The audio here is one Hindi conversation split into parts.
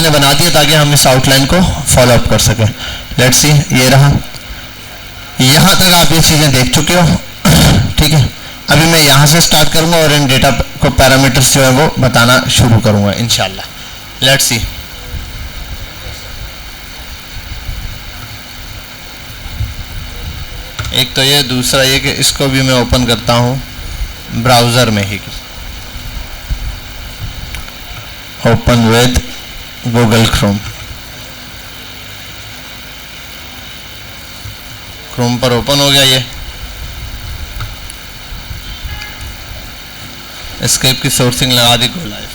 मैंने बना दिया ताकि हम इस आउटलाइन को फॉलो अप कर सकें। लेट्स सी, ये रहा, यहाँ तक आप ये चीज़ें देख चुके हो, ठीक है। अभी मैं यहाँ से स्टार्ट करूँगा और इन डेटा को पैरामीटर्स जो है वो बताना शुरू करूँगा इंशाल्लाह। लेट्स सी, एक तो ये, दूसरा ये कि इसको भी मैं ओपन करता हूँ ब्राउज़र में ही, open with Google Chrome. Chrome पर ओपन हो गया ये। एस्केप की सोर्सिंग लगा दी, गो लाइव।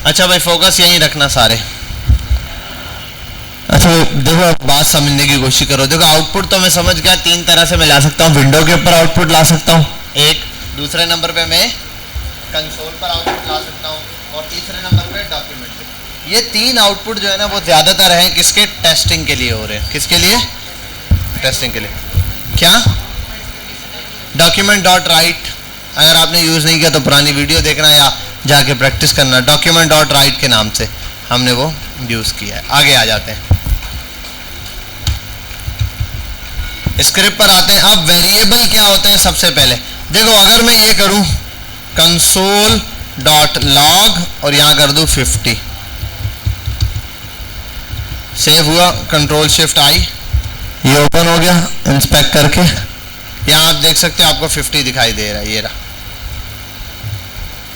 अच्छा भाई, फोकस यहीं रखना सारे। अच्छा देखो, अब बात समझने की कोशिश करो। देखो आउटपुट तो मैं समझ गया, तीन तरह से मैं ला सकता हूँ। विंडो के ऊपर आउटपुट ला सकता हूँ एक, दूसरे नंबर पे मैं कंसोल पर आउटपुट ला सकता हूँ, और तीसरे नंबर पे डॉक्यूमेंट पे। ये तीन आउटपुट जो है ना वो ज़्यादातर हैं किसके, टेस्टिंग के लिए हो रहे हैं। किसके लिए? टेस्टिंग के लिए। क्या? डॉक्यूमेंट डॉट राइट, अगर आपने यूज़ नहीं किया तो पुरानी वीडियो देखना या जाके प्रैक्टिस करना। डॉक्यूमेंट डॉट राइट के नाम से हमने वो यूज़ किया है। आगे आ जाते हैं, स्क्रिप्ट पर आते हैं। अब वेरिएबल क्या होते हैं? सबसे पहले देखो, अगर मैं ये करूं कंसोल डॉट लॉग और यहां कर दूं 50, सेव हुआ, कंट्रोल शिफ्ट आई, ये ओपन हो गया। इंस्पेक्ट करके यहां आप देख सकते हो आपको 50 दिखाई दे रहा है, ये रहा।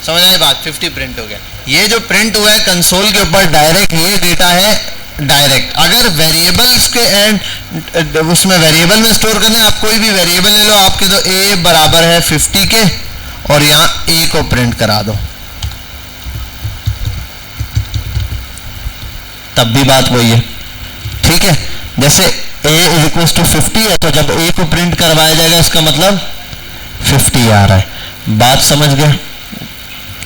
समझ आई बात? 50 प्रिंट हो गया। ये जो प्रिंट हुआ है कंसोल के ऊपर डायरेक्ट, ये डेटा है डायरेक्ट। अगर वेरिएबल्स के एंड उसमें वेरिएबल में स्टोर करना है, आप कोई भी वेरिएबल ले लो आपके, तो a बराबर है 50 के, और यहाँ a को प्रिंट करा दो, तब भी बात वही है, ठीक है। जैसे a इज इक्वल टू 50 है, तो जब a को प्रिंट करवाया जाएगा इसका मतलब 50 आ रहा है। बात समझ गए?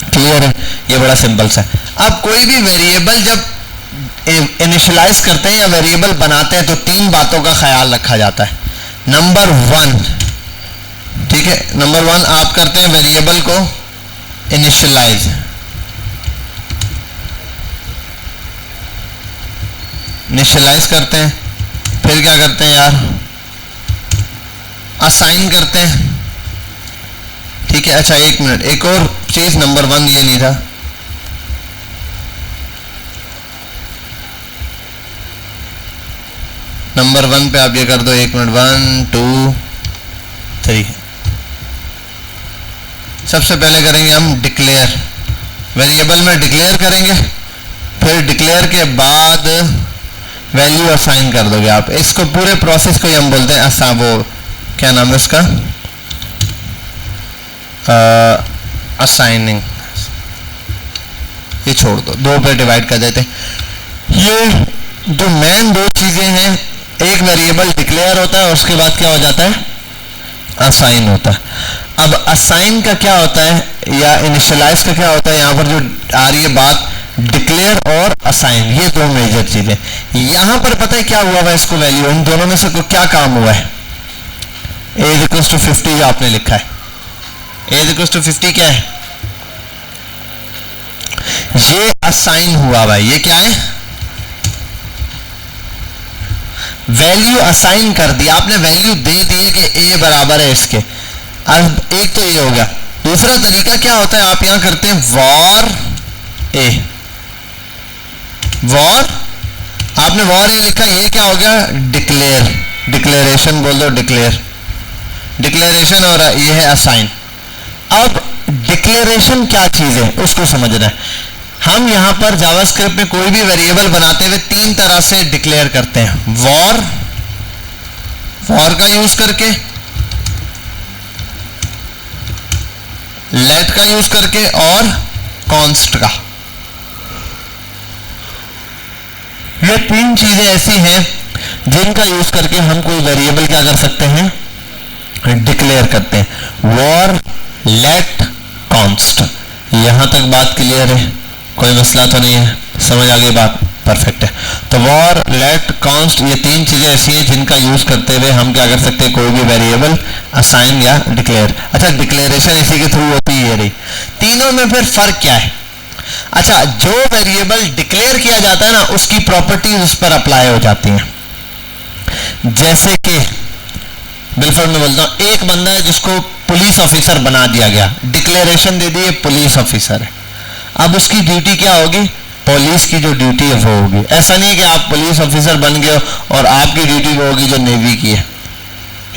क्लियर है? ये बड़ा सिंपल सा है। अब कोई भी वेरिएबल जब इनिशियलाइज करते हैं या वेरिएबल बनाते हैं तो तीन बातों का ख्याल रखा जाता है। नंबर 1, ठीक है, नंबर 1 आप करते हैं वेरिएबल को इनिशियलाइज। इनिशियलाइज करते हैं, फिर क्या करते हैं यार, असाइन करते हैं, ठीक है। अच्छा एक मिनट, एक और चीज, नंबर 1 ये नहीं था, नंबर 1 पे आप ये कर दो, एक मिनट, 1 2 3। सबसे पहले करेंगे हम डिक्लेयर, वेरिएबल में डिक्लेयर करेंगे, फिर डिक्लेयर के बाद वैल्यू असाइन कर दोगे आप। इसको पूरे प्रोसेस को ही हम बोलते हैं वो क्या नाम है इसका, असाइनिंग। ये छोड़ दो, 2 पे डिवाइड कर देते हैं। ये जो मेन 2 चीजें हैं, एक वेरिएबल डिक्लेयर होता है और उसके बाद क्या हो जाता है, असाइन होता है। अब असाइन का क्या होता है या इनिशियलाइज का क्या होता है, यहाँ पर जो आ रही है बात, डिक्लेयर और असाइन, ये 2 मेजर चीजें। यहाँ पर पता है क्या हुआ है, इसको वैल्यू, इन दोनों में से क्या काम हुआ है, a इज इक्वल टू 50 जो आपने लिखा है, a इज इक्वल टू 50 क्या है, ये असाइन हुआ भाई। ये क्या है, वैल्यू असाइन कर दी आपने, वैल्यू दे दी है कि a बराबर है इसके। अब एक तो ये हो गया। दूसरा तरीका क्या होता है, आप यहां करते हैं वॉर a, वॉर, आपने वॉर a लिखा, ये क्या हो गया, डिक्लेयर, डिक्लेरेशन बोल दो, डिक्लेयर, डिक्लेरेशन, और ये है असाइन। अब डिक्लेरेशन क्या चीज है उसको समझना है। हम यहां पर जावास्क्रिप्ट में कोई भी वेरिएबल बनाते हुए 3 तरह से डिक्लेयर करते हैं, वॉर, वॉर का यूज करके, लेट का यूज करके, और कॉन्स्ट का। ये 3 चीजें ऐसी हैं जिनका यूज करके हम कोई वेरिएबल क्या कर सकते हैं, डिक्लेयर करते हैं। Var, let, const. यहां तक बात क्लियर है? कोई मसला तो नहीं है? समझ आ गई बात? परफेक्ट है। तो वॉर, लेट, कॉन्स्ट, ये तीन चीजें ऐसी हैं जिनका यूज करते हुए हम क्या कर सकते हैं, कोई भी वेरिएबल असाइन या डिक्लेयर। अच्छा, डिक्लेरेशन इसी के थ्रू होती है, ये रही। तीनों में फिर फर्क क्या है? अच्छा, जो वेरिएबल डिक्लेयर किया जाता है ना, उसकी प्रॉपर्टीज उस पर अप्लाई हो जाती हैं। जैसे कि बिल्कुल मैं बोलता हूं, एक बंदा है जिसको पुलिस ऑफिसर बना दिया गया, डिक्लेरेशन दे दी पुलिस ऑफिसर है। अब उसकी ड्यूटी क्या होगी? पुलिस की जो ड्यूटी है वो होगी। ऐसा नहीं है कि आप पुलिस ऑफिसर बन गए हो और आपकी ड्यूटी वो होगी जो नेवी की है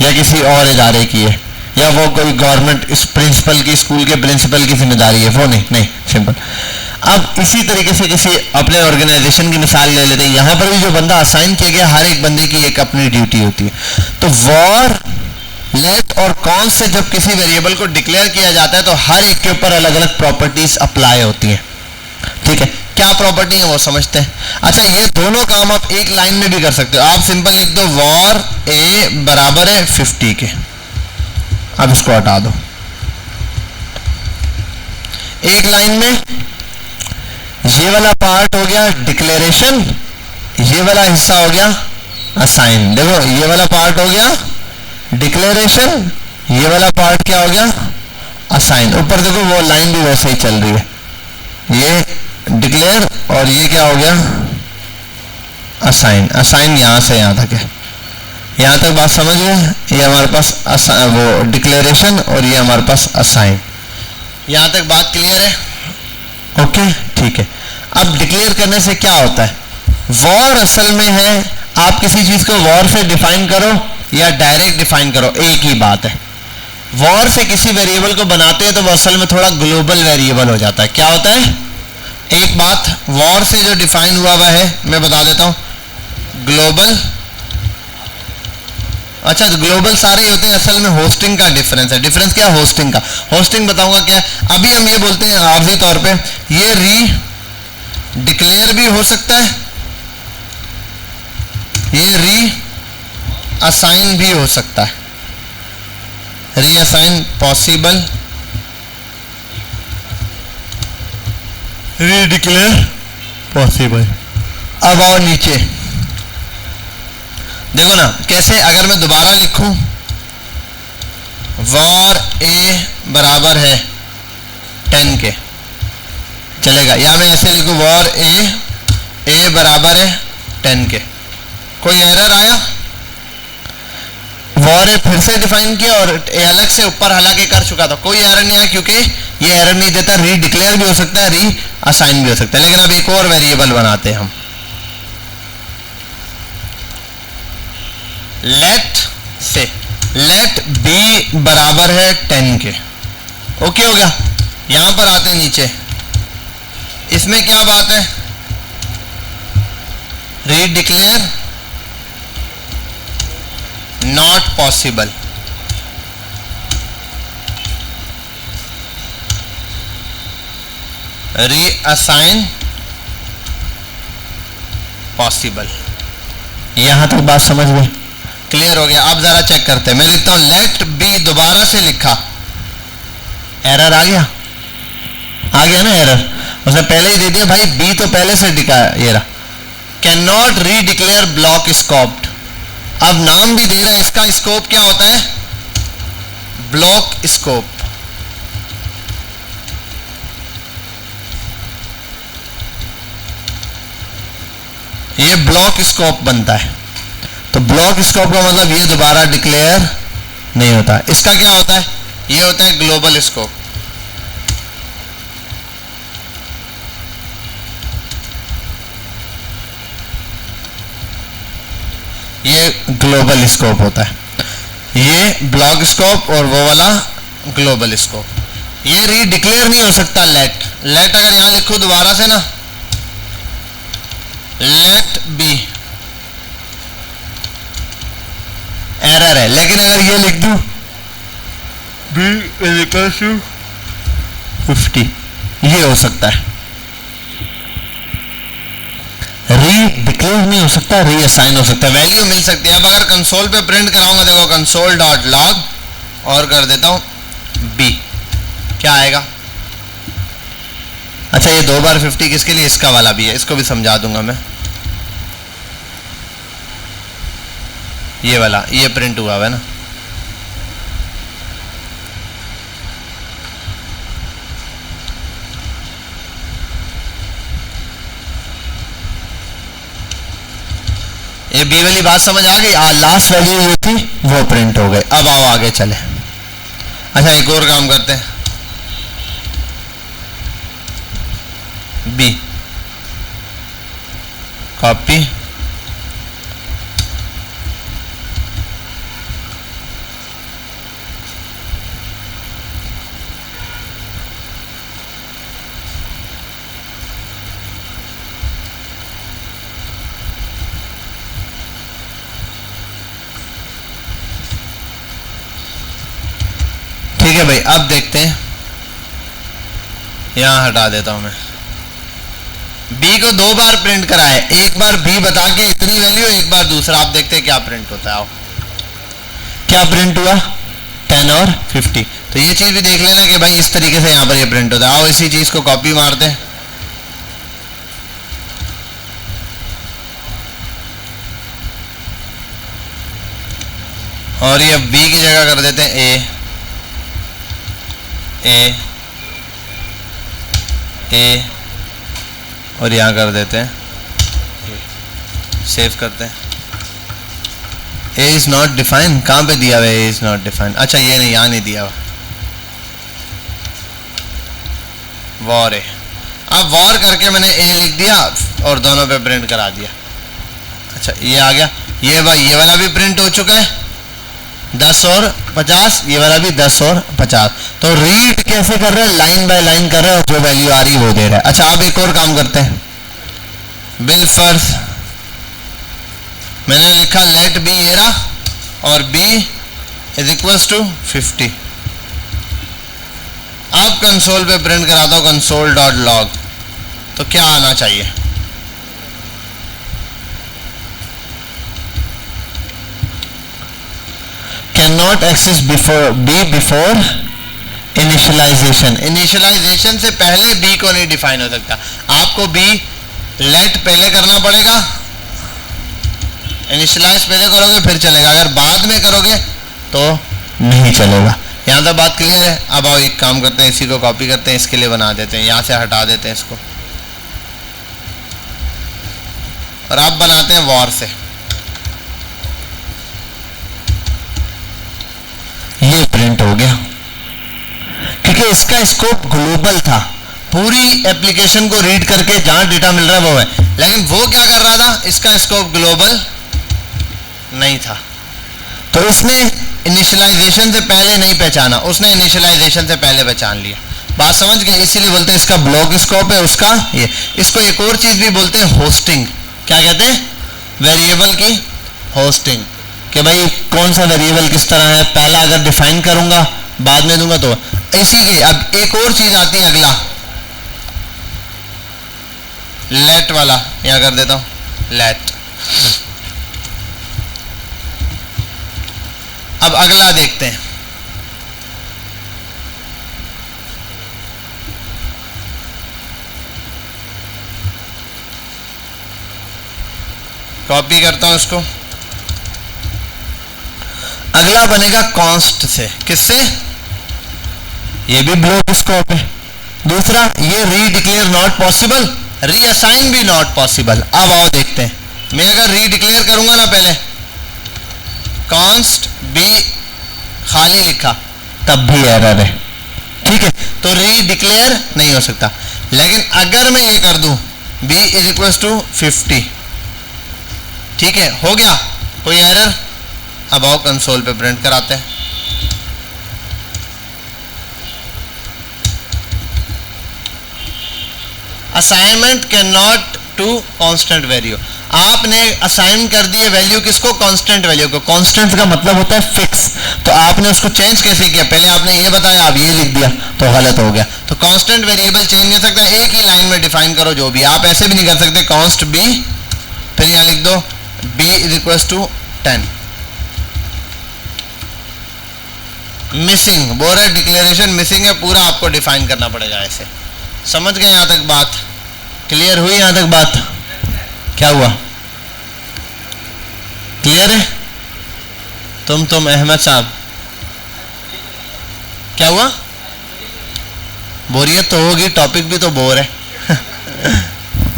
या किसी और इदारे की है, या वो कोई गवर्नमेंट इस प्रिंसिपल की, स्कूल के प्रिंसिपल की जिम्मेदारी है, वो नहीं, सिंपल। अब इसी तरीके से किसी अपने ऑर्गेनाइजेशन की मिसाल ले लेते हैं, यहाँ पर भी जो बंदा असाइन किया गया, हर एक बंदे की एक अपनी ड्यूटी होती है। तो वॉर, लेट और कॉन्स से जब किसी वेरिएबल को डिक्लेयर किया जाता है तो हर एक के ऊपर अलग अलग प्रॉपर्टीज अप्लाई होती हैं। ठीक है, क्या प्रॉपर्टी है वो समझते हैं। अच्छा, ये दोनों काम आप एक लाइन में भी कर सकते हो। आप सिंपल लिख दो वॉर ए बराबर है 50 के। अब इसको हटा दो। एक लाइन में ये वाला पार्ट हो गया डिक्लेरेशन, ये वाला हिस्सा हो गया असाइन। देखो, ये वाला पार्ट हो गया डिक्लेरेशन, ये वाला पार्ट क्या हो गया असाइन। ऊपर देखो वो लाइन भी वैसे ही चल रही है, ये डिक्लेयर और ये क्या हो गया असाइन। असाइन यहां से यहां तक है, यहां तक बात समझ गए? ये हमारे पास वो डिक्लेरेशन और ये हमारे पास असाइन। यहां तक बात क्लियर है? ओके, ठीक है। अब डिक्लेयर करने से क्या होता है? वॉर असल में है, आप किसी चीज को वॉर से डिफाइन करो या डायरेक्ट डिफाइन करो, एक ही बात है। वॉर से किसी वेरिएबल को बनाते हैं तो वो असल में थोड़ा ग्लोबल वेरिएबल हो जाता है। क्या होता है? एक बात, वॉर से जो डिफाइन हुआ है मैं बता देता हूं, ग्लोबल। अच्छा, तो ग्लोबल सारे ही होते हैं, असल में होस्टिंग का डिफरेंस है। डिफरेंस क्या? होस्टिंग का। होस्टिंग बताऊंगा क्या। अभी हम ये बोलते हैं आर्जी तौर पे, ये री डिक्लेयर भी हो सकता है, ये री असाइन भी हो सकता है। री असाइन पॉसिबल, री डिक्लेयर पॉसिबल। अब आओ नीचे, देखो ना कैसे। अगर मैं दोबारा लिखूं वॉर ए बराबर है 10 के, चलेगा? या मैं ऐसे लिखूं वॉर ए बराबर है 10 के, कोई एरर आया? वॉर ए फिर से डिफाइन किया और ए अलग से ऊपर हालांकि कर चुका था, कोई एरर नहीं आया क्योंकि ये एरर नहीं देता। री डिक्लेयर भी हो सकता है, री असाइन भी हो सकता है। लेकिन अब एक और वेरिएबल बनाते हैं हम, लेट से, लेट बी बराबर है 10 के। ओके हो गया। यहां पर आते हैं नीचे, इसमें क्या बात है? री डिक्लेयर नॉट पॉसिबल, री असाइन पॉसिबल। यहां तक बात समझ गए? क्लियर हो गया? अब जरा चेक करते हैं। मैं लिखता हूं लेट बी, दोबारा से लिखा, एरर आ गया? आ गया ना एरर? उसने पहले ही दे दिया भाई, बी तो पहले से दिखा, ये रहा। कैन नॉट री डिक्लेयर ब्लॉक स्कोप्ड। अब नाम भी दे रहा है, इसका स्कोप क्या होता है? Block scope. ये ब्लॉक स्कोप बनता है। तो ब्लॉक स्कोप का मतलब ये दोबारा डिक्लेयर नहीं होता। इसका क्या होता है? ये होता है ग्लोबल स्कोप। ये ग्लोबल स्कोप होता है, ये ब्लॉक स्कोप और वो वाला ग्लोबल स्कोप। ये री डिक्लेयर नहीं हो सकता। लेट, लेट अगर यहां लिखो दोबारा से ना, लेट बी, एरर है। लेकिन अगर ये लिख दूं बी इज इक्वल टू 50, ये हो सकता है। री डिक्लेयर नहीं हो सकता, री असाइन हो सकता है, वैल्यू मिल सकती है। अब अगर कंसोल पे प्रिंट कराऊंगा, देखो कंसोल डॉट लॉग और कर देता हूं बी, क्या आएगा? अच्छा, ये 2 बार 50 किसके लिए? इसका वाला भी है, इसको भी समझा दूंगा मैं। ये वाला, ये प्रिंट हुआ है ना। ये बी वाली बात समझ आ गई। लास्ट वैल्यू ये थी वो प्रिंट हो गई। अब आओ आगे चले। अच्छा एक और काम करते हैं, बी कॉपी, ठीक है भाई। अब देखते हैं, यहां हटा देता हूं मैं। बी को 2 बार प्रिंट करा है, एक बार बी बता के इतनी वैल्यू, एक बार दूसरा। आप देखते हैं क्या प्रिंट होता है। आओ क्या प्रिंट हुआ, 10 और 50। तो ये चीज भी देख लेना कि भाई इस तरीके से यहां पर ये प्रिंट होता है। आओ इसी चीज को कॉपी मारते हैं, और ये बी की जगह कर देते हैं ए ए ए, और यहाँ कर देते हैं, सेव करते हैं। ए इज नॉट डिफाइन, कहाँ पे दिया हुआ है ए इज नॉट डिफाइन? अच्छा ये नहीं, यहाँ नहीं दिया हुआ, वॉर है। अब वॉर करके मैंने ए लिख दिया और दोनों पे प्रिंट करा दिया। अच्छा ये आ गया, ये भाई ये वाला भी प्रिंट हो चुका है 10 और 50, ये वाला भी 10 और 50। तो रीड कैसे कर रहे हैं, लाइन बाय लाइन कर रहे हैं, और जो वैल्यू आ रही है वो दे रहा है। अच्छा अब एक और काम करते हैं, बिल फर्ज मैंने लिखा लेट बी एरा और बी इज इक्वल्स टू 50। अब कंसोल पे प्रिंट कराता हूं कंसोल डॉट लॉग, तो क्या आना चाहिए, not access before B before initialization. Initialization से पहले बी को नहीं डिफाइन हो सकता। आपको बी लेट पहले करना पड़ेगा, इनिशियलाइज पहले करोगे फिर चलेगा, अगर बाद में करोगे तो नहीं चलेगा। यहां तक बात क्लियर है। अब आओ एक काम करते हैं, इसी को कॉपी करते हैं, इसके लिए बना देते हैं, यहां से हटा देते हैं इसको, और अब बनाते हैं वॉर से। ये प्रिंट हो गया क्योंकि इसका स्कोप ग्लोबल था, पूरी एप्लीकेशन को रीड करके जहां डेटा मिल रहा है वो है, लेकिन वो क्या कर रहा था, इसका स्कोप ग्लोबल नहीं था। तो इसने इनिशियलाइजेशन से पहले नहीं पहचाना, उसने इनिशियलाइजेशन से पहले पहचान लिया। बात समझ गए? इसीलिए बोलते हैं इसका ब्लॉक स्कोप है उसका ये। इसको एक और चीज भी बोलते हैं होस्टिंग। क्या कहते हैं? वेरिएबल की होस्टिंग, कि भाई कौन सा वेरिएबल किस तरह है, पहला अगर डिफाइन करूंगा बाद में दूंगा तो इसी के। अब एक और चीज आती है अगला, लेट वाला, यहां कर देता हूं लेट। अब अगला देखते हैं, कॉपी करता हूं इसको। अगला बनेगा कॉन्स्ट से, किससे? ये भी ब्लॉक स्कोप है। दूसरा ये रीडिक्लेयर नॉट पॉसिबल, रीअसाइन भी नॉट पॉसिबल। अब आओ देखते हैं, मैं अगर रीडिक्लेयर करूंगा ना, पहले कॉन्स्ट बी खाली लिखा तब भी एरर है, ठीक है? तो रीडिक्लेयर नहीं हो सकता। लेकिन अगर मैं ये कर दूं बी इज इक्वल टू 50, ठीक है, हो गया, कोई एरर। अब आओ कंसोल पे प्रिंट कराते हैं। Assignment can not to constant value. आपने असाइन कर दिए वैल्यू किसको? कांस्टेंट वैल्यू को। कांस्टेंट का मतलब होता है फिक्स। तो आपने उसको चेंज कैसे किया? पहले आपने ये बताया, आप ये लिख दिया, तो गलत हो गया। तो कांस्टेंट वेरिएबल चेंज नहीं सकता, एक ही लाइन में डिफाइन करो जो भी। आप ऐसे भी नहीं कर सकते कॉन्स्ट बी, फिर यहां लिख दो B is equal to 10। Missing बोल रहे डिक्लेरेशन मिसिंग है, पूरा आपको डिफाइन करना पड़ेगा ऐसे। समझ गए? यहां तक बात क्लियर हुई? यहां तक बात क्या हुआ? क्लियर है? तुम अहमद साहब, क्या हुआ? बोरियत तो होगी, टॉपिक भी तो बोर है।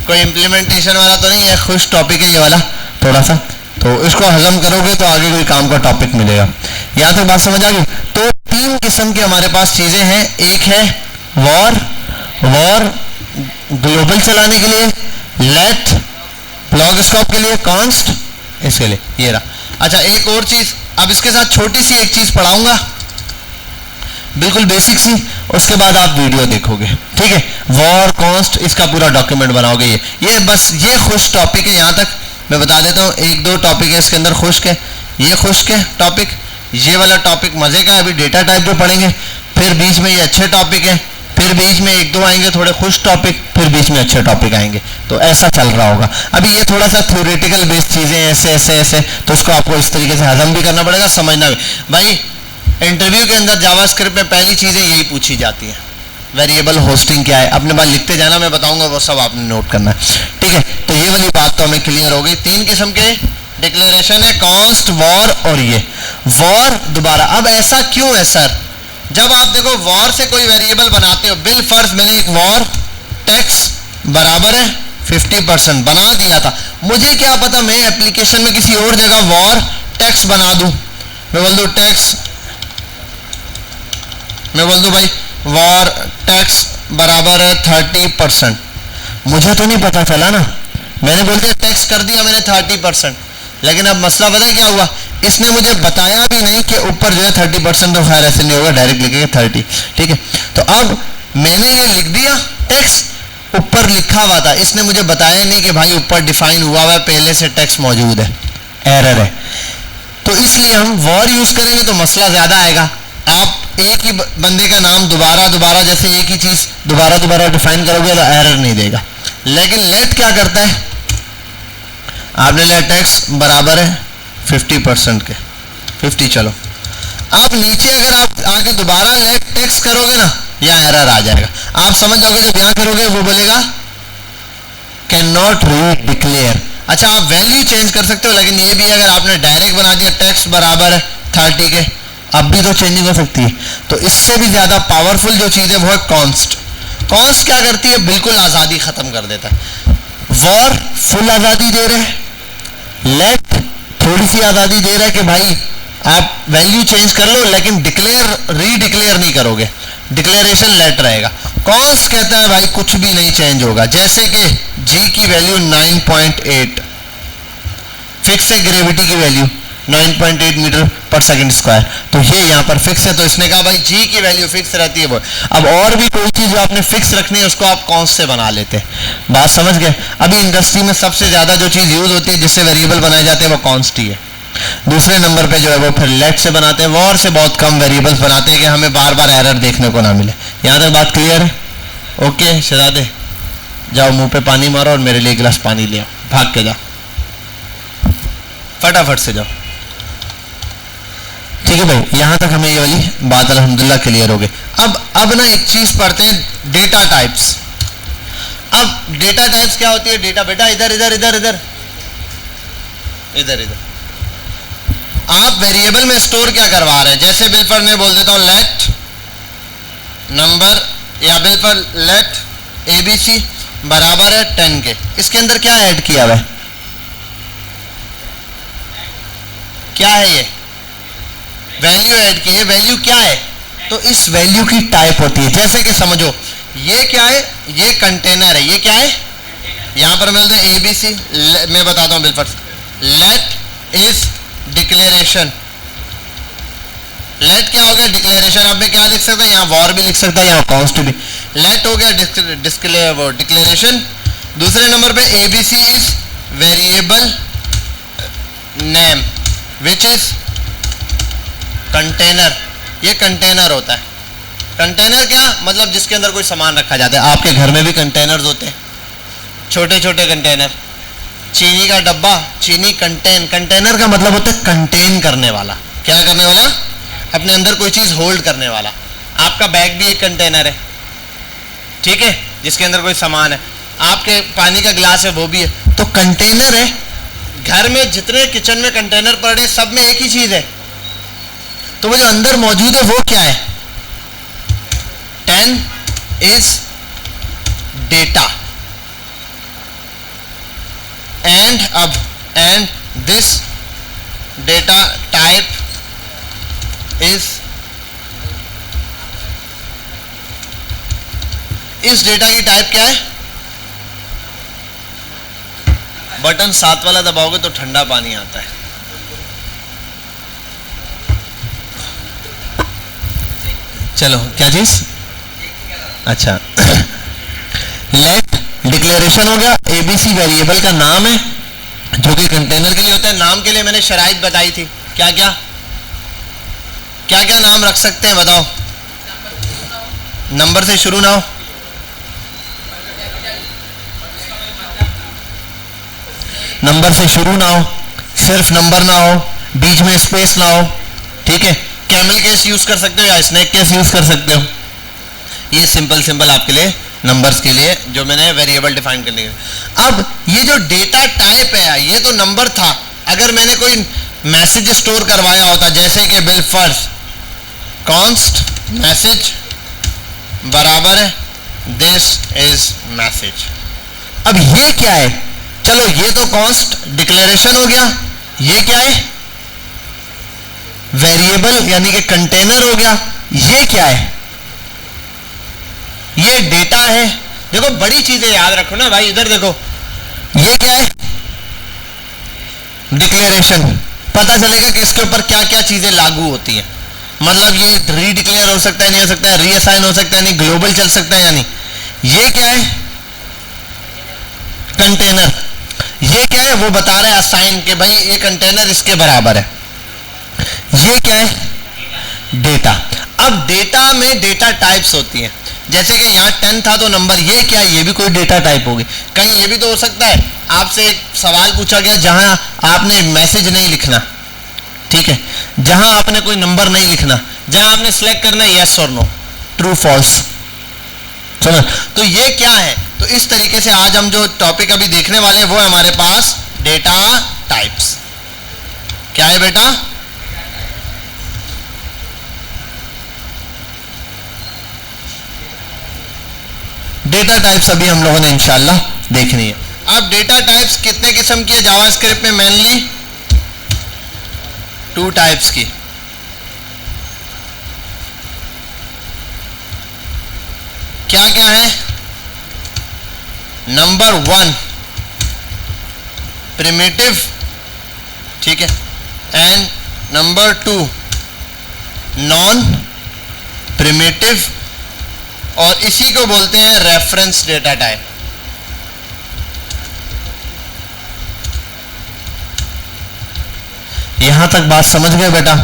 कोई इम्प्लीमेंटेशन वाला तो नहीं है, खुश टॉपिक है ये वाला थोड़ा सा, तो इसको हजम करोगे तो आगे कोई काम का टॉपिक मिलेगा। यहाँ तक बात समझ आ गई? तो 3 किस्म की हमारे पास चीजें हैं। एक है वॉर ग्लोबल चलाने के लिए, लेट लॉग स्टॉप के लिए, कॉन्स्ट इसके लिए, ये रहा। अच्छा एक और चीज, अब इसके साथ छोटी सी एक चीज पढ़ाऊंगा, बिल्कुल बेसिक सी, उसके बाद आप वीडियो देखोगे, ठीक है? वॉर कॉस्ट, इसका पूरा डॉक्यूमेंट बनाओगे। ये बस ये खुश टॉपिक है। यहाँ तक मैं बता देता हूँ, 1-2 टॉपिक है इसके अंदर खुश्क है, ये खुश्क है टॉपिक, ये वाला टॉपिक मजे का है, अभी डेटा टाइप पे पढ़ेंगे, फिर बीच में ये अच्छे टॉपिक है, फिर बीच में 1-2 आएंगे थोड़े खुश टॉपिक, फिर बीच में अच्छे टॉपिक आएंगे, तो ऐसा चल रहा होगा। अभी ये थोड़ा सा थ्योरेटिकल बेस्ड चीजें ऐसे ऐसे ऐसे, तो उसको आपको इस तरीके से हजम भी करना पड़ेगा, समझना भी। भाई इंटरव्यू के अंदर जावास्क्रिप्ट में पहली चीजें यही पूछी जाती हैं, वेरिएबल होस्टिंग क्या है, अपने पास लिखते जाना, मैं बताऊंगा वो सब आपने नोट करना है, ठीक है? तो ये वाली बात तो हमें क्लियर हो गई। 3 किस्म के डिक्लेरेशन है, कॉस्ट, वॉर और ये वॉर दोबारा। अब ऐसा क्यों है सर? जब आप देखो वॉर से कोई वेरिएबल बनाते हो, बिल फर्ज मैंने एक वॉर टैक्स बराबर है 50% बना दिया था, मुझे क्या पता मैं एप्लीकेशन में किसी और जगह वॉर टैक्स बना दूं, मैं बोल दूं टैक्स, मैं बोल दूं भाई वॉर टैक्स बराबर है 30%, मुझे तो नहीं पता चला ना, मैंने बोल दिया टैक्स कर दिया मैंने 30%, लेकिन अब मसला पता है क्या हुआ? इसने मुझे बताया भी नहीं कि ऊपर जो है 30%, तो खैर ऐसे नहीं होगा, डायरेक्ट लिखेंगे 30, ठीक है? तो अब मैंने ये लिख दिया टैक्स, ऊपर लिखा हुआ था, इसने मुझे बताया नहीं कि भाई ऊपर डिफाइन हुआ है, पहले से टैक्स मौजूद है, एरर है। तो इसलिए हम वॉर यूज करेंगे तो मसला ज्यादा आएगा। आप एक ही बंदे का नाम दोबारा जैसे एक ही चीज दोबारा डिफाइन करोगे तो एरर नहीं देगा। लेकिन लेट क्या करता है? आपने लिया टैक्स बराबर है 50% के, 50 चलो, आप नीचे अगर आप आके दोबारा लेट टैक्स करोगे ना, यहाँ एरर आ जाएगा। आप समझ जाओगे जब यहाँ करोगे वो बोलेगा कैन नॉट रीड डिक्लेयर। अच्छा आप वैल्यू चेंज कर सकते हो, लेकिन ये भी अगर आपने डायरेक्ट बना दिया टैक्स बराबर है 30 के, अब भी तो चेंजिंग हो सकती है। तो इससे भी ज्यादा पावरफुल जो चीज है वो है कॉन्स्ट। कॉन्स्ट क्या करती है? बिल्कुल आजादी खत्म कर देता है। वॉर फुल आजादी दे रहे हैं, लेट थोड़ी सी आजादी दे रहा है कि भाई आप वैल्यू चेंज कर लो, लेकिन डिक्लेयर रीडिक्लेयर नहीं करोगे, डिक्लेरेशन लेट रहेगा। कॉन्स्ट कहता है भाई कुछ भी नहीं चेंज होगा, जैसे कि जी की वैल्यू 9.8 फिक्स है, ग्रेविटी की वैल्यू 9.8 मीटर पर सेकंड स्क्वायर, तो ये यहाँ पर फिक्स है, तो इसने कहा भाई जी की वैल्यू फिक्स रहती है वो। अब और भी कोई चीज जो आपने फिक्स रखनी है उसको आप कॉन्स्ट से बना लेते हैं, बात समझ गए? अभी इंडस्ट्री में सबसे ज्यादा जो चीज यूज होती है जिससे वेरिएबल बनाए जाते हैं वो कॉन्स्ट ही है। दूसरे नंबर पे जो है वो फिर लेट से बनाते हैं, वॉर से बहुत कम वेरिएबल्स बनाते हैं कि हमें बार बार एरर देखने को ना मिले। यहाँ तक बात क्लियर है? ओके शहजादे जाओ मुंह पे पानी मारो और मेरे लिए गिलास पानी ले आओ, भाग के जाओ, फटाफट से जाओ, ठीक है भाई? यहां तक हमें ये वाली बात अल्हम्दुलिल्लाह क्लियर हो गई। अब ना एक चीज पढ़ते हैं, डेटा टाइप्स। अब डेटा टाइप्स क्या होती है? डेटा बेटा इधर इधर इधर इधर इधर इधर आप वेरिएबल में स्टोर क्या करवा रहे हैं? जैसे बिल पर मैं बोल देता हूं लेट नंबर, या बिल पर लेट ABC बराबर है 10 के, इसके अंदर क्या ऐड किया हुआ है? क्या है ये? वैल्यू ऐड की है। वैल्यू क्या है? तो इस वैल्यू की टाइप होती है, जैसे कि समझो ये क्या है? ये कंटेनर है। ये क्या है? यहां पर मिलते हैं ABC, मैं बताता हूं बिल्कुल, लेट इज डिक्लेरेशन। लेट क्या हो गया? डिक्लेरेशन। अब मैं क्या लिख सकता हूं? यहाँ वॉर भी लिख सकता है, यहाँ कॉन्स्ट भी। लेट हो गया डिक्लेरेशन। दूसरे नंबर पे ABC is variable name which is container. ये कंटेनर होता है। कंटेनर क्या मतलब? जिसके अंदर कोई सामान रखा जाता है। आपके घर में भी कंटेनर्स होते हैं, छोटे छोटे कंटेनर। चीनी का डब्बा, चीनी कंटेनर का मतलब होता है कंटेन करने वाला। क्या करने वाला? अपने अंदर कोई चीज होल्ड करने वाला। आपका बैग भी एक कंटेनर है, ठीक है, जिसके अंदर कोई सामान है। आपके पानी का गिलास है, वो भी है, तो कंटेनर है। घर में जितने किचन में कंटेनर पड़े सब में एक ही चीज है, तो वो जो अंदर मौजूद है वो क्या है? 10 is data and this data type is, इस डेटा की टाइप क्या है? बटन 7 वाला दबाओगे तो ठंडा पानी आता है। चलो क्या चीज? अच्छा लेट डिक्लेरेशन हो गया। एबीसी वेरिएबल का नाम है जो कि कंटेनर के लिए होता है। नाम के लिए मैंने शराइत बताई थी, क्या क्या क्या क्या नाम रख सकते हैं बताओ? नंबर से शुरू ना हो, नंबर से शुरू ना हो, सिर्फ नंबर ना हो, बीच में स्पेस ना हो, ठीक है। कैमल केस यूज कर सकते हो या स्नेक केस यूज कर सकते हो। ये सिंपल आपके लिए नंबर्स के लिए जो मैंने वेरिएबल डिफाइन करने के। अब ये जो डेटा टाइप है ये तो नंबर था। अगर मैंने कोई मैसेज स्टोर करवाया होता जैसे कि बिल फर्स्ट कॉन्स्ट मैसेज बराबर है दिस इज मैसेज। अब ये क्या है? चलो ये तो कॉन्स्ट डिक्लेरेशन हो गया, ये क्या है? वेरिएबल यानी कि कंटेनर हो गया। ये क्या है? ये डेटा है। देखो बड़ी चीजें याद रखो ना भाई, इधर देखो, ये क्या है? डिक्लेरेशन। पता चलेगा कि इसके ऊपर क्या क्या चीजें लागू होती हैं। मतलब ये रीडिक्लेयर हो सकता है, नहीं हो सकता है, रीअसाइन हो सकता है, नहीं ग्लोबल चल सकता है या नहीं। ये क्या है? कंटेनर। ये क्या है? वो बता रहा है असाइन के भाई ये कंटेनर इसके बराबर है। ये क्या है? डेटा। अब डेटा में डेटा टाइप्स होती हैं, जैसे कि यहाँ 10 था तो नंबर, ये क्या है? ये भी कोई डेटा टाइप होगी। कहीं ये भी तो हो सकता है आपसे एक सवाल पूछा गया जहां आपने मैसेज नहीं लिखना, ठीक है, जहां आपने कोई नंबर नहीं लिखना, जहां आपने सिलेक्ट करना है यस और नो, ट्रू फॉल्स। समझ? तो ये क्या है? तो इस तरीके से आज हम जो टॉपिक अभी देखने वाले हैं वो है हमारे पास डेटा टाइप्स। क्या है बेटा? डेटा टाइप्स अभी हम लोगों ने इंशाल्लाह देखनी है। अब डेटा टाइप्स कितने किस्म की है जावास्क्रिप्ट में? मेनली 2 टाइप्स की। क्या क्या है? नंबर 1 प्रिमिटिव, ठीक है, एंड नंबर 2 नॉन प्रिमिटिव, और इसी को बोलते हैं रेफरेंस डेटा टाइप। यहां तक बात समझ गए बेटा?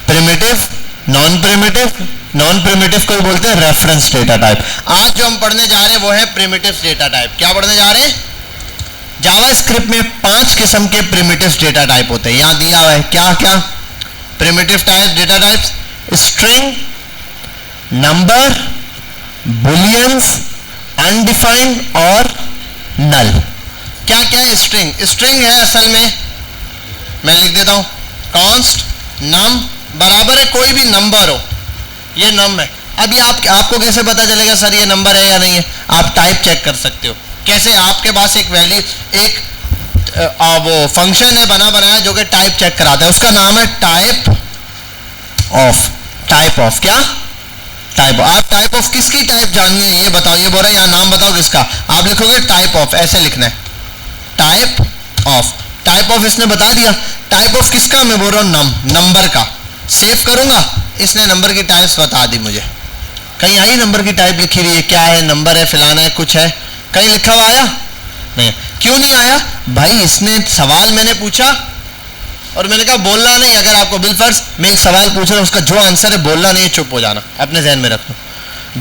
Primitive, non primitive, non primitive को बोलते हैं रेफरेंस डेटा टाइप। आज जो हम पढ़ने जा रहे हैं वो है प्रिमिटिव डेटा टाइप। क्या पढ़ने जा रहे हैं? जावास्क्रिप्ट में 5 किस्म के प्रिमिटिव डेटा टाइप होते हैं, यहां दिया हुआ है। क्या क्या primitive type data types? String, number, bullions, undefined और नल। क्या क्या है स्ट्रिंग? स्ट्रिंग है असल में, मैं लिख देता हूं, कॉन्स्ट नम बराबर है कोई भी नंबर हो, ये नम है। अभी आपको कैसे पता चलेगा सर ये नंबर है या नहीं है? आप टाइप चेक कर सकते हो। कैसे? आपके पास एक वैल्यू, एक वो फंक्शन है बना बनाया जो कि टाइप चेक कराता है, उसका नाम है टाइप ऑफ। टाइप ऑफ क्या? टाइप। आप टाइप ऑफ किसकी टाइप जाननी है ये बताओ? ये बोल रहा है यहाँ नाम बताओ किसका, आप लिखोगे टाइप ऑफ, ऐसे लिखना है टाइप ऑफ। टाइप ऑफ इसने बता दिया। टाइप ऑफ किसका? मैं बोल रहा हूँ नंबर का। सेव करूंगा, इसने नंबर की टाइप्स बता दी मुझे। कहीं आई नंबर की टाइप लिखी हुई है? क्या है? नंबर है, फिलाना है, कुछ है, कहीं लिखा हुआ आया? नहीं। क्यों नहीं आया भाई? इसने सवाल मैंने पूछा और मैंने कहा बोलना नहीं। अगर आपको बिलफर्ज मैं एक सवाल पूछ रहा हूं, उसका जो आंसर है बोलना नहीं है, चुप हो जाना, अपने ध्यान में रख लो।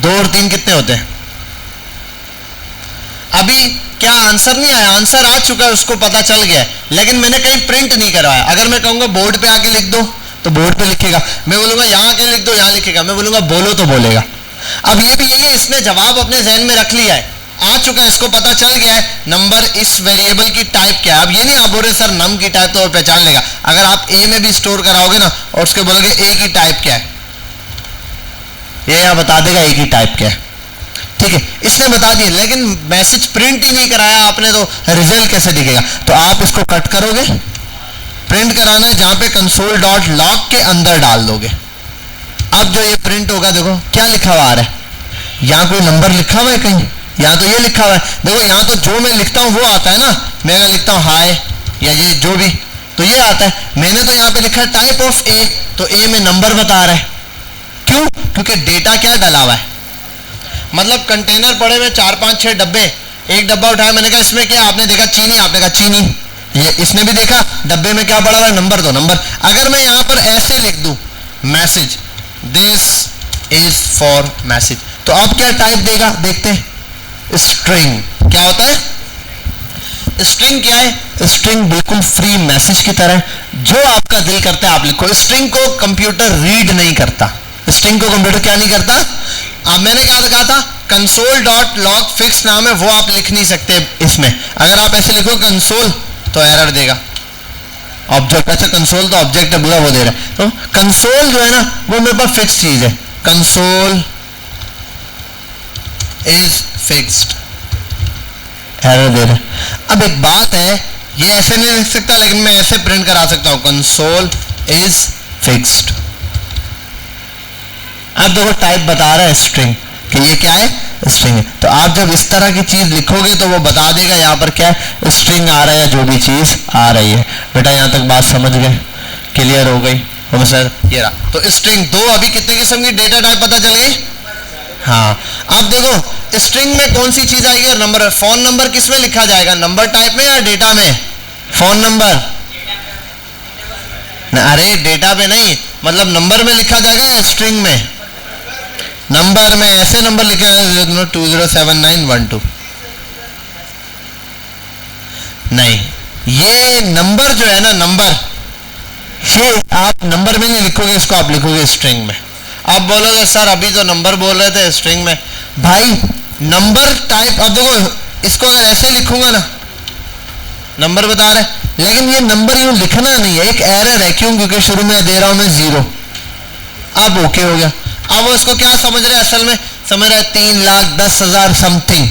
2 और 3 कितने होते हैं? अभी क्या आंसर नहीं आया? आंसर आ चुका है, उसको पता चल गया है, लेकिन मैंने कहीं प्रिंट नहीं करवाया। अगर मैं कहूंगा बोर्ड पे आके लिख दो तो बोर्ड पे लिखेगा, मैं बोलूंगा यहाँ आके लिख दो, यहाँ लिखेगा, मैं बोलूंगा बोलो तो बोलेगा। अब ये भी यही है, इसने जवाब अपने जहन में रख लिया है। आ चुका है, इसको पता चल गया है नंबर इस वेरिएबल की टाइप क्या है। अब ये नहीं आप बोल रहे सर नम की टाइप तो वो पहचान लेगा, अगर आप ए में भी स्टोर कराओगे ना और उसके बोलोगे ए की टाइप क्या है, ये यहाँ बता देगा ए की टाइप क्या है। ठीक है, इसने बता दिया, लेकिन मैसेज प्रिंट ही नहीं कराया आपने, तो रिजल्ट कैसे दिखेगा। तो आप इसको कट करोगे, प्रिंट कराना है जहां पे कंसोल डॉट लॉग के अंदर डाल दोगे। अब जो ये प्रिंट होगा देखो क्या लिखा हुआ आ रहा है, यहाँ कोई नंबर लिखा हुआ है कहीं, यहाँ तो ये लिखा हुआ है। देखो यहाँ तो जो मैं लिखता हूँ वो आता है ना, मैं अगर लिखता हूँ हाय या ये जो भी तो ये आता है। मैंने तो यहाँ पे लिखा है टाइप ऑफ ए, तो ए में नंबर बता रहा है। क्यों? क्योंकि डेटा क्या डला हुआ है, मतलब कंटेनर पड़े हुए 4 5 6 डब्बे, एक डब्बा उठाया, मैंने कहा इसमें क्या, आपने देखा चीनी, आपने कहा चीनी, ये इसने भी देखा डब्बे में क्या पड़ा हुआ है, नंबर, तो नंबर। अगर मैं यहाँ पर ऐसे लिख दूं message, this is for message, तो अब क्या टाइप देगा देखते हैं, स्ट्रिंग। क्या होता है स्ट्रिंग? क्या है स्ट्रिंग? बिल्कुल फ्री मैसेज की तरह, जो आपका दिल करता है आप लिखो। स्ट्रिंग को कंप्यूटर रीड नहीं करता, स्ट्रिंग को कंप्यूटर क्या नहीं करता। अब मैंने क्या कहा था, कंसोल डॉट लॉग फिक्स नाम है, वो आप लिख नहीं सकते इसमें। अगर आप ऐसे लिखो कंसोल तो एरर देगा। ऑब्जेक्ट, अच्छा कंसोल तो ऑब्जेक्ट है, पूरा वो दे रहा है। तो कंसोल जो है ना वो मेरे पास फिक्स चीज है, कंसोल इज फिक्स्ड, एरर दे रहा है। अब एक बात है, ये ऐसे नहीं लिख सकता, लेकिन मैं ऐसे प्रिंट करा सकता हूं, कंसोल इज फिक्स्ड। अब देखो टाइप बता रहा है स्ट्रिंग, कि ये क्या है स्ट्रिंग है। तो आप जब इस तरह की चीज लिखोगे तो वो बता देगा यहाँ पर क्या है स्ट्रिंग आ रहा है या जो भी चीज आ रही है। बेटा यहाँ तक बात समझ गए, क्लियर हो गई? तो सर ये रहा, तो स्ट्रिंग दो, अभी कितने किस्म की डेटा टाइप पता चल गई। हाँ, अब देखो स्ट्रिंग में कौन सी चीज आएगी, नंबर। फोन नंबर किस में लिखा जाएगा, नंबर टाइप में या डेटा में? फोन नंबर अरे डेटा में नहीं, मतलब नंबर में लिखा जाएगा या स्ट्रिंग में? नंबर में। ऐसे नंबर लिखा है 207912, नहीं, ये नंबर जो है ना, नंबर, ये आप नंबर में नहीं लिखोगे, इसको आप लिखोगे स्ट्रिंग में। आप बोलोगे सर अभी तो नंबर बोल रहे थे स्ट्रिंग में, भाई नंबर टाइप। अब देखो इसको अगर ऐसे लिखूंगा ना, नंबर बता रहा है, लेकिन ये नंबर यूं लिखना नहीं है, एक एरर है। क्यों? क्योंकि शुरू में दे रहा हूं मैं 0। अब ओके हो गया। अब वो इसको क्या समझ रहे हैं, असल में समझ रहा है 3,10,000 समथिंग।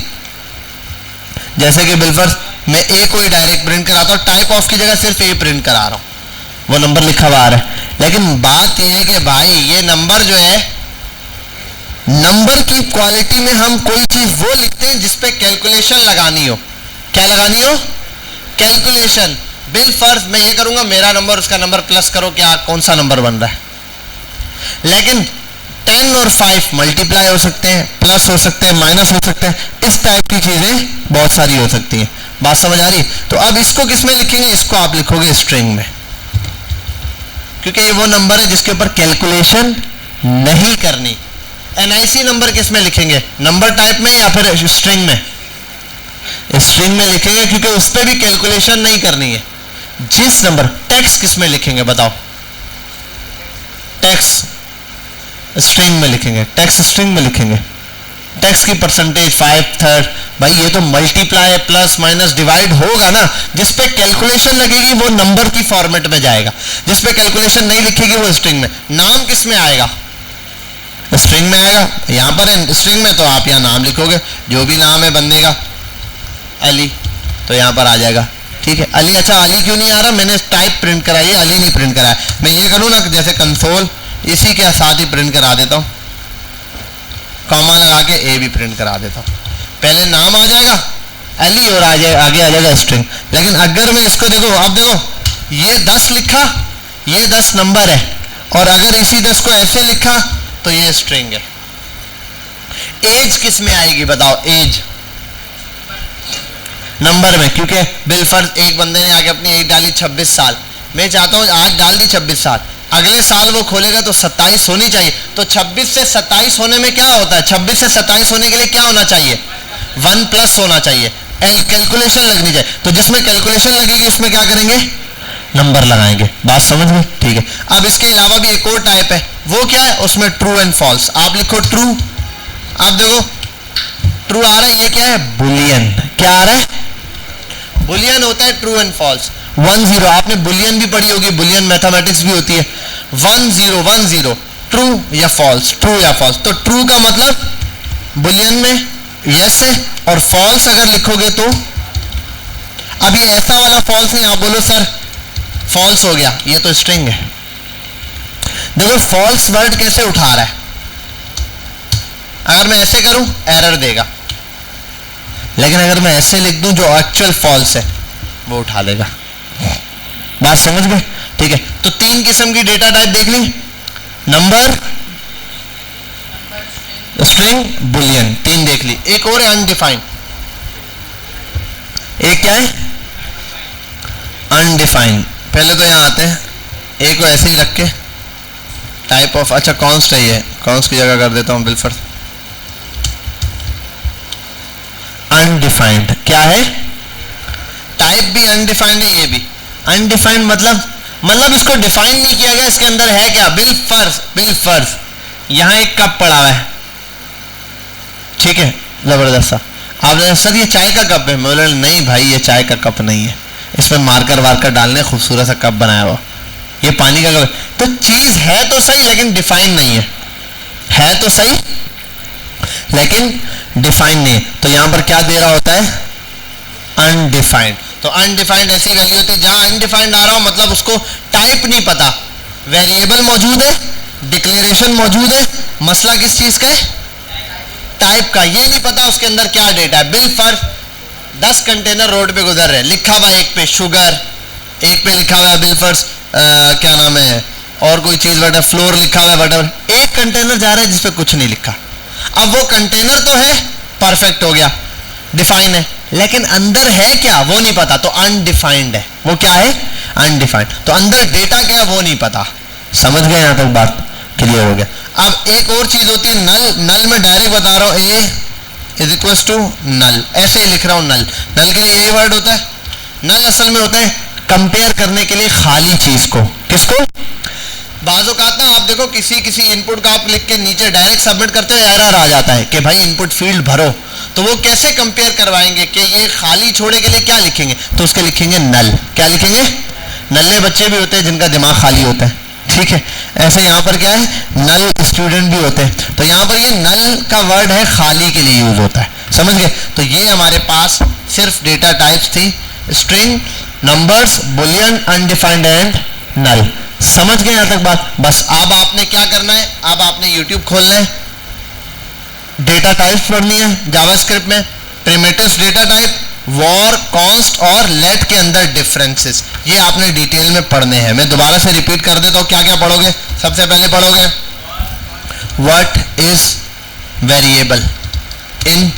जैसे कि बिलफर्स मैं ए को ही डायरेक्ट प्रिंट कराता हूँ, टाइप ऑफ की जगह सिर्फ ए प्रिंट करा रहा हूँ, वो नंबर लिखा हुआ आ रहा है। लेकिन बात यह है कि भाई ये नंबर जो है, नंबर की क्वालिटी में हम कोई चीज वो लिखते हैं जिसपे कैलकुलेशन लगानी हो। क्या लगानी हो? कैलकुलेशन। बिलफर्स मैं ये करूंगा, मेरा नंबर उसका नंबर प्लस करो, क्या कौन सा नंबर बन रहा है। लेकिन 10 और 5 मल्टीप्लाई हो सकते हैं, प्लस हो सकते हैं, माइनस हो सकते हैं, इस टाइप की चीजें बहुत सारी हो सकती हैं। बात समझ आ रही? तो अब इसको किस में लिखेंगे, इसको आप लिखोगे स्ट्रिंग में, क्योंकि ये वो नंबर है जिसके ऊपर कैलकुलेशन नहीं करनी। एनआईसी नंबर किस में लिखेंगे, नंबर टाइप में या फिर स्ट्रिंग में? स्ट्रिंग में लिखेंगे, क्योंकि उस पर भी कैलकुलेशन नहीं करनी है। जिस नंबर, टेक्स्ट किस में लिखेंगे बताओ? टेक्स्ट स्ट्रिंग में लिखेंगे, टेक्स्ट स्ट्रिंग में लिखेंगे। टेक्स्ट की परसेंटेज 5/3, भाई ये तो मल्टीप्लाई प्लस माइनस डिवाइड होगा ना। जिस पे कैलकुलेशन लगेगी वो नंबर की फॉर्मेट में जाएगा, जिस पे कैलकुलेशन नहीं लिखेगी वो स्ट्रिंग में। नाम किस में आएगा? स्ट्रिंग में आएगा। यहाँ पर है स्ट्रिंग में, तो आप यहाँ नाम लिखोगे, जो भी नाम है बंदे का, अली, तो यहाँ पर आ जाएगा। ठीक है, अली। अच्छा अली क्यों नहीं आ रहा, मैंने टाइप प्रिंट कराई है, अली नहीं प्रिंट कराया। मैं ये करूँ ना, जैसे कंसोल, इसी के साथ ही प्रिंट करा देता हूँ, कॉमा लगा के ए भी प्रिंट करा देता हूँ। पहले नाम आ जाएगा अली और आगे आ जाएगा स्ट्रिंग। लेकिन अगर मैं इसको देखो, अब देखो ये 10 लिखा, ये 10 नंबर है, और अगर इसी 10 को ऐसे लिखा तो ये स्ट्रिंग है। एज किस में आएगी बताओ? एज नंबर में, क्योंकि बिलफर्ज एक बंदे ने आके अपनी एज डाली 26 साल, मैं चाहता हूँ आज डाल दी 26 साल, अगले साल वो खोलेगा तो 27 होनी चाहिए। तो 26 से 27 होने में क्या होता है, 26 से 27 होने के लिए क्या होना चाहिए? 1+ होना चाहिए, कैलकुलेशन लगनी चाहिए। तो जिसमें कैलकुलेशन लगेगी उसमें क्या करेंगे? नंबर लगाएंगे। बात समझ में? ठीक है। अब इसके अलावा भी एक और टाइप है, वो क्या है? उसमें ट्रू एंड फॉल्स। आप लिखो ट्रू, आप देखो ट्रू आ रहा है, ये क्या है, बुलियन। क्या आ रहा है, बुलियन होता है ट्रू एंड फॉल्स। 1 0, आपने बुलियन भी पढ़ी होगी, बुलियन मैथमेटिक्स भी होती है। 1 0 1 0, ट्रू या फॉल्स, ट्रू या फॉल्स। तो ट्रू का मतलब बुलियन में यस है, और फॉल्स अगर लिखोगे तो, अब ये ऐसा वाला फॉल्स नहीं, आप बोलो सर फॉल्स हो गया, ये तो स्ट्रिंग है। देखो फॉल्स वर्ड कैसे उठा रहा है, अगर मैं ऐसे करूं एरर देगा, लेकिन अगर मैं ऐसे लिख दूं जो एक्चुअल फॉल्स है वो उठा लेगा। बात समझ गए? ठीक है, तो 3 किस्म की डेटा टाइप देख ली, नंबर, स्ट्रिंग, बुलियन, 3 देख ली। एक और है अनडिफाइंड। एक क्या है, अनडिफाइंड। पहले तो यहां आते हैं, एक को ऐसे ही रख के टाइप ऑफ, अच्छा कॉन्स्ट है, ये कॉन्स्ट की जगह कर देता हूं बिलफर्ज। अनडिफाइंड क्या है, टाइप भी अनडिफाइंड है, ये भी अनडिफाइंड। मतलब इसको डिफाइन नहीं किया गया, इसके अंदर है क्या, बिलफर्ज यहां एक कप पड़ा हुआ है, ठीक है, जबरदस्त सा। आप सर ये चाय का कप है, मैं बोला नहीं भाई ये चाय का कप नहीं है, इसमें मार्कर वार्कर डालने खूबसूरत सा कप बनाया हुआ, ये पानी का कप है। तो चीज है तो सही लेकिन डिफाइन नहीं है तो सही लेकिन डिफाइन नहीं है। तो यहां पर क्या दे रहा होता है, अनडिफाइंड। तो अनडिफाइंड ऐसी वैल्यू होती है जहां अनडिफाइंड आ रहा हो, मतलब उसको टाइप नहीं पता, वेरिएबल मौजूद है, डिक्लेरेशन मौजूद है, मसला किस चीज का है, टाइप का, ये नहीं पता उसके अंदर क्या डेटा है। बिल फर्ज 10 कंटेनर रोड पे गुजर रहे, लिखा हुआ एक पे शुगर, एक पे लिखा हुआ है बिल फर्ज क्या नाम है और कोई चीज बटा, फ्लोर लिखा हुआ है वटएवर, एक कंटेनर जा रहा है जिसपे कुछ नहीं लिखा। अब वो कंटेनर तो है, परफेक्ट हो गया, डिफाइन है, लेकिन अंदर है क्या वो नहीं पता, तो अनडिफाइंड है। वो क्या है, अनडिफाइंड। तो अंदर डेटा क्या है वो नहीं पता। समझ गए, यहां तक बात क्लियर हो गया। अब एक और चीज होती है नल। नल में डायरेक्ट बता रहा हूं, ए इज इक्वल टू नल, ऐसे ही लिख रहा हूं नल। नल के लिए ये वर्ड होता है, नल असल में होता है कंपेयर करने के लिए खाली चीज को। किसको, बाजू का आता, आप देखो किसी इनपुट का आप लिख के नीचे डायरेक्ट सबमिट करते हो, एरर आ जाता है कि भाई इनपुट फील्ड भरो, तो वो कैसे कंपेयर करवाएंगे कि ये खाली छोड़े के लिए क्या लिखेंगे, तो उसके लिखेंगे नल। क्या लिखेंगे, नल्ले बच्चे भी होते हैं जिनका दिमाग खाली होता है, ठीक है। ऐसे यहाँ पर क्या है, नल स्टूडेंट भी होते हैं। तो यहाँ पर ये नल का वर्ड है, खाली के लिए यूज होता है। समझ गए? तो ये हमारे पास सिर्फ डेटा टाइप्स थी, string, numbers, boolean, undefined and null. समझ गए यहाँ तक बात? बस अब आपने क्या करना है, अब आपने यूट्यूब खोलना है, डेटा टाइप्स पढ़नी है जावास्क्रिप्ट में, primitives data type, war, const और लेट के अंदर डिफरेंसेस, ये आपने डिटेल में पढ़ने हैं। मैं दोबारा से रिपीट कर देता हूँ, क्या क्या पढ़ोगे। सबसे पहले पढ़ोगे what is variable in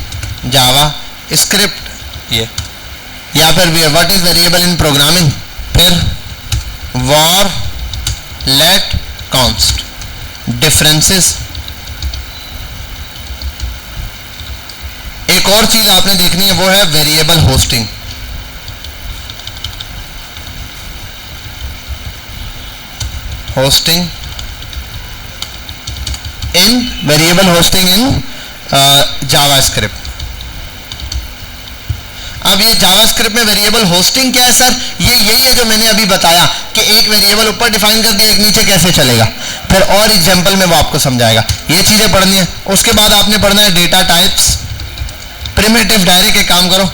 Java script, ये, या फिर what is variable in programming, फिर वॉर, लेट, कॉन्स्ट, डिफरेंसेस। एक और चीज आपने देखनी है वो है variable hosting. Hosting in variable hosting in JavaScript. अब ये जावास्क्रिप्ट में वेरिएबल होस्टिंग क्या है सर, ये यही है जो मैंने अभी बताया कि एक वेरिएबल ऊपर डिफाइन कर दिया, एक नीचे कैसे चलेगा। फिर और एग्जांपल में वो आपको समझाएगा, ये चीजें पढ़नी है। उसके बाद आपने पढ़ना है डेटा टाइप्स, प्रिमिटिव, डायरेक्ट एक काम करो,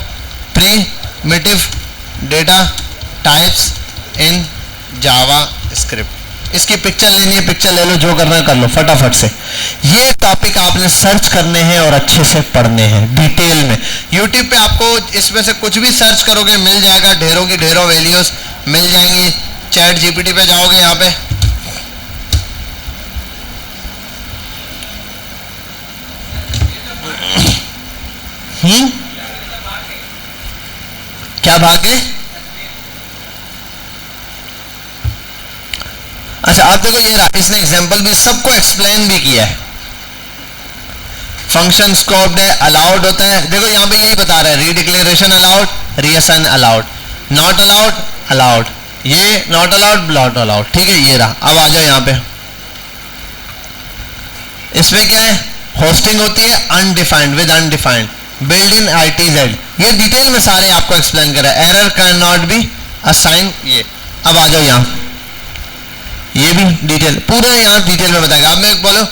primitive data types in JavaScript. इसकी पिक्चर लेनी है, पिक्चर ले लो, जो करना है कर लो फटाफट से। ये टॉपिक आपने सर्च करने हैं और अच्छे से पढ़ने हैं डिटेल में। यूट्यूब पे आपको इसमें से कुछ भी सर्च करोगे मिल जाएगा, ढेरों की ढेरों वीडियोस मिल जाएंगी। चैट जीपीटी पे जाओगे, यहाँ पे क्या भाग गए। अच्छा आप देखो, ये रहा, इसने एग्जांपल भी सबको एक्सप्लेन भी किया है। फंक्शन स्कोप्ड है, अलाउड होता है, देखो यहाँ पे यही बता रहा है, redeclaration allowed, reassign allowed, not allowed allowed, ये नॉट अलाउड नॉट अलाउड, ठीक है। ये रहा, अब आ जाओ यहाँ पे, इसमें क्या है, होस्टिंग होती है undefined with undefined, build in ITZ, ये डिटेल में सारे आपको एक्सप्लेन करा। Error can not be assign, ये अब आ जाओ यहाँ, ये भी डिटेल पूरा यहाँ डिटेल में बताएगा। अब मैं बोलो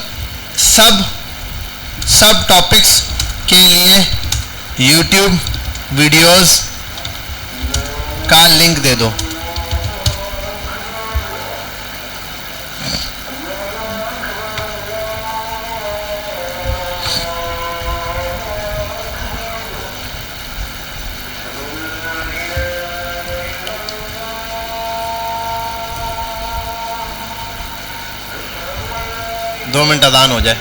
सब टॉपिक्स के लिए YouTube वीडियोस का लिंक दे दो। दो मिनट अदान हो जाए।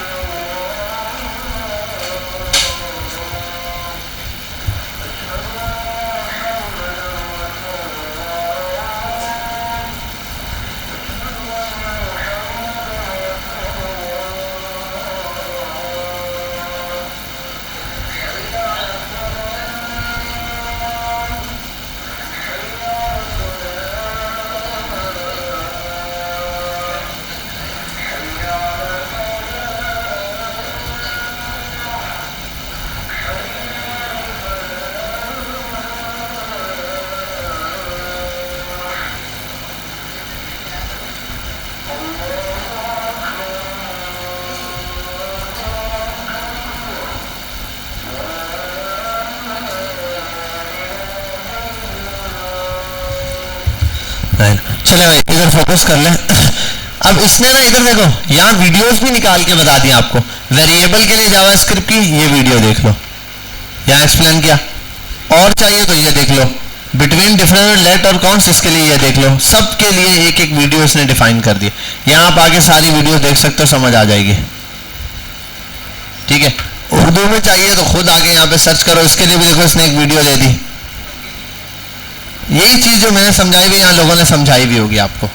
चले भाई इधर फोकस कर ले। अब इसने ना इधर देखो यहाँ वीडियोस भी निकाल के बता दिया आपको। वेरिएबल के लिए जावास्क्रिप्ट की ये वीडियो देख लो, यहाँ एक्सप्लेन किया। और चाहिए तो ये देख लो, बिटवीन डिफरेंट लेट और कॉन्स, इसके लिए ये देख लो। सब के लिए एक एक वीडियो इसने डिफाइन कर दी। यहाँ आप आगे सारी वीडियो देख सकते हो, समझ आ जाएगी। ठीक है, उर्दू में चाहिए तो खुद आगे यहाँ पे सर्च करो। इसके लिए भी देखो इसने एक वीडियो दे दी। यही चीज जो मैंने समझाई भी यहाँ लोगों ने समझाई भी होगी आपको।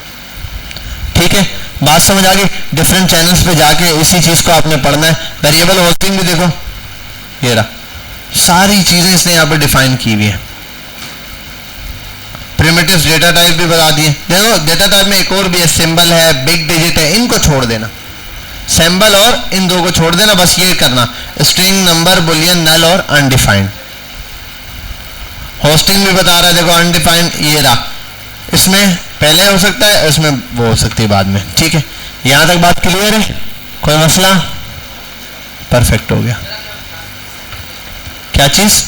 ठीक है, बात समझ आ गई। डिफरेंट चैनल्स पे जाके इसी चीज को आपने पढ़ना है। वेरिएबल होस्टिंग भी देखो, ये रहा, सारी चीजें इसने यहाँ पे डिफाइन की हुई है। प्रिमिटिव्स डेटा टाइप भी बता दिए। देखो डेटा टाइप में एक और भी है, सिंबल है, बिग डिजिट है, इनको छोड़ देना। सिंबल और इन दो को छोड़ देना, बस ये करना, स्ट्रिंग, नंबर, बुलियन, नल और अनडिफाइंड। होस्टिंग भी बता रहा है, देखो अनडिफाइंड ये रहा, इसमें पहले हो सकता है, इसमें वो हो सकती है बाद में। ठीक है, यहां तक बात क्लियर है? कोई मसला? परफेक्ट हो गया। क्या चीज?